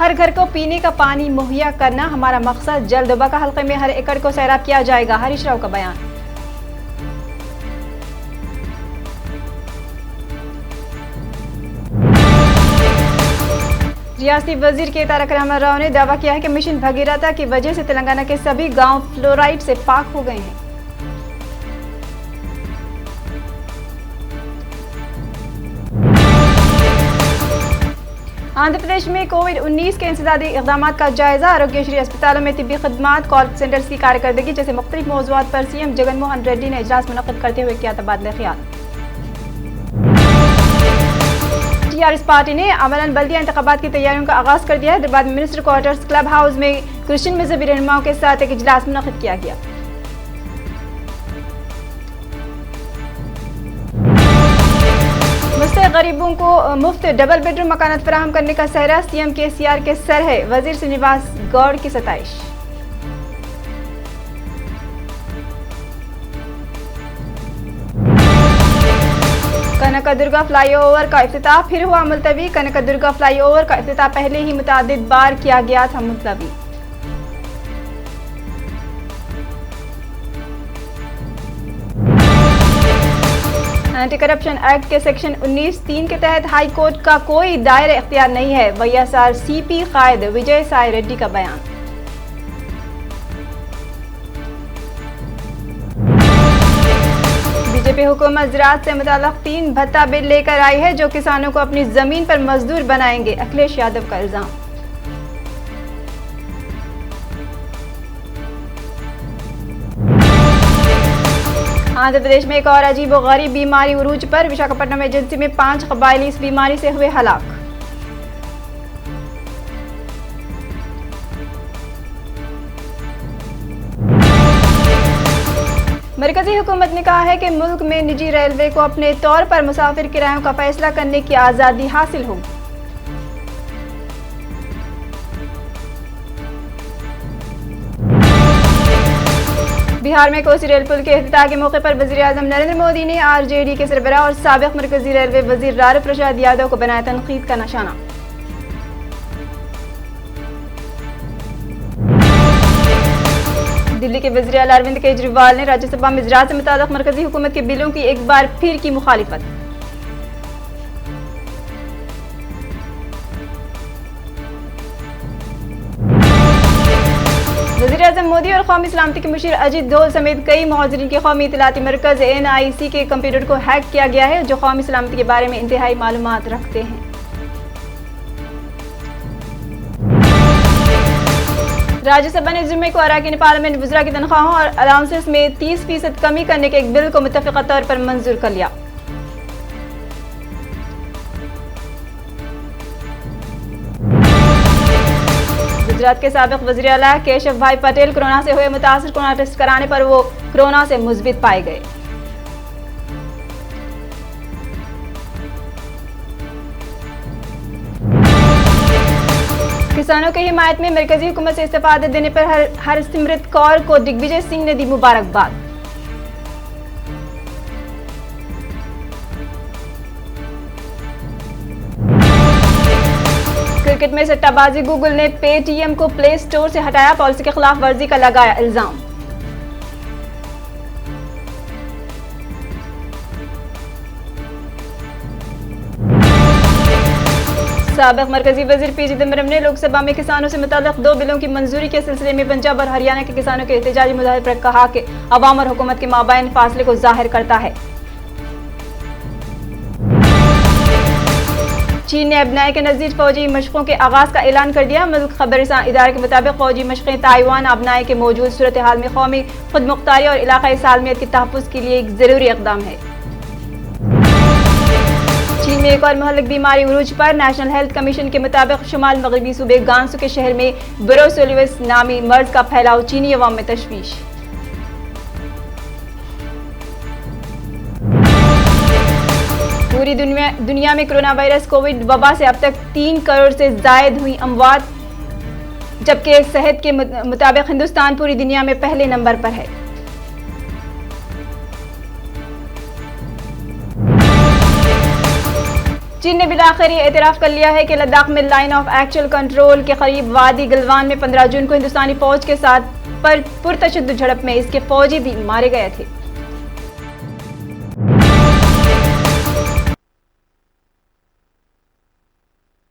हर घर को पीने का पानी मुहैया करना हमारा मकसद। जल्द बका हल्के में हर एकड़ को सैराब किया जाएगा, हरीश राव का बयान। रियासती वजीर के तारक रहमान राव ने दावा किया है कि मिशन भगीरथ की वजह से तेलंगाना के सभी गांव फ्लोराइड से पाक हो गए हैं। आंध्र प्रदेश में कोविड-19 के इंसदादी इक़दाम का जायजा। आरोग्यश्री अस्पतालों में तिब्बी खदमात, कॉल सेंटर्स की कारकर्दगी जैसे मुख्तलिफ मौज़ूआत पर सीएम जगनमोहन रेड्डी ने इजलास मुनक़्क़िद करते हुए किया तबादला ख्याल। टीआरएस पार्टी ने अमलन बल्दिया इंतखाबात की तैयारियों का आगाज कर दिया। हैदराबाद में मिनिस्टर क्वार्टर्स क्लब हाउस में क्रिश्चियन मजहबी रहनुमाओं के साथ एक इजलास मुनक़्क़िद किया गया। मुस्तहिक़ गरीबों को मुफ्त डबल बेडरूम मकानात फराहम करने का सहरा सीएम केसीआर के सर है। वजीर श्रीनिवास गौड़ की सताइश। कनकदुर्गा फ्लाईओवर का इफ्तिताह फिर हुआ मुलतवी। कनकदुर्गा फ्लाईओवर का इफ्तिताह पहले ही मुतादिद बार किया गया था मुलतवी। एंटी करप्शन एक्ट के सेक्शन 19(3) के तहत हाई कोर्ट का कोई दायरा इख्तियार नहीं है। वाईएसआरसीपी कायद विजय साई रेड्डी का बयान। बीजेपी हुकूमत ज़राअत से मुताल्लिक़ 3 भत्ता बिल लेकर आई है जो किसानों को अपनी जमीन पर मजदूर बनाएंगे, अखिलेश यादव का इल्जाम। आंध्र प्रदेश में एक और अजीब व गरीब बीमारी उरूज पर। विशाखापट्टनम एजेंसी में 5 कबायली इस बीमारी से हुए हलाक। मरकजी हुकूमत ने कहा है कि मुल्क में निजी रेलवे को अपने तौर पर मुसाफिर किरायों का फैसला करने की आज़ादी हासिल होगी। बिहार में कोसी रेल पुल के इफ्तिताह के मौके पर वज़ीर-ए-आज़म नरेंद्र मोदी ने आरजेडी के सरबराह और साबिक़ मरकजी रेलवे वज़ीर लालू प्रसाद यादव को बनाया तनकीद का निशाना। दिल्ली के वज़ीर आला अरविंद केजरीवाल ने राज्यसभा में ज़राअत से मुताल्लिक़ मरकजी हुकूमत के बिलों की एक बार फिर की मुखालिफत। वज़ीर-ए-आज़म मोदी और कौमी सलामती के मुशीर अजीत डोल समेत कई मुहाजिरीन के कौमी इत्तलाती मरकज़ NIC के कंप्यूटर को हैक किया गया है जो कौमी सलामती के बारे में इंतहाई मालूमात रखते हैं। राज्यसभा ने जुम्मे को अरकान पार्लियामेंट वज़रा की तनख्वाहों और अलाउंसेस में 30% कमी करने के एक बिल को मुत्तफ़िक़ा तौर पर मंजूर कर लिया। गुजरात के साबिक़ वज़ीर आला केशव भाई पटेल कोरोना से हुए मुतासिर। कोरोना टेस्ट कराने पर वो कोरोना से मुस्बित पाए गए। किसानों की हिमायत में मरकजी हुकूमत से इस्तीफा देने पर हरसिमरत कौर को दिग्विजय सिंह ने दी मुबारकबाद। क्रिकेट में सट्टाबाजी, गूगल ने पेटीएम को प्ले स्टोर से हटाया, पॉलिसी के खिलाफ वर्जी का लगाया इल्जाम। साबिक़ मरकजी वज़ीर पी चिदम्बरम ने लोकसभा में किसानों से मुताल्लिक़ 2 बिलों की मंजूरी के सिलसिले में पंजाब और हरियाणा के किसानों के एहतजाजी मुजाहिरे पर कहा कि अवाम और हुकूमत के माबैन फासले को ज़ाहिर करता है। चीन ने अपनाए के नज़दीक फौजी मशक़ों के आगाज़ का ऐलान कर दिया। मुल्क ख़बरसां इदारे के मुताबिक फौजी मशक़ें ताइवान अपनाए के मौजूद सूरत हाल में कौमी खुदमुख्तारी और इलाक़ाई सालमियत के तहफ़्फ़ुज़ के लिए एक ज़रूरी इक़दाम है। चीन में एक और महलिक बीमारी उरूज पर। नेशनल हेल्थ कमीशन के मुताबिक शुमाल मगरबी सूबे गांसू के शहर में ब्रोसेलोसिस नामी मर्ज का फैलाव चीनी अवाम में तशवीश। पूरी दुनिया में कोरोना वायरस कोविड वबा से अब तक 3 करोड़ से जायद हुई अमवात, जबकि सेहत के मुताबिक हिंदुस्तान पूरी दुनिया में पहले नंबर पर है। चीन ने बिलाखिर ये एतराफ़ कर लिया है कि लद्दाख में लाइन ऑफ एक्चुअल कंट्रोल के करीब वादी गलवान में 15 जून को हिंदुस्तानी फौज के साथ पुरतशद्दुद झड़प में इसके फौजी भी मारे गए थे।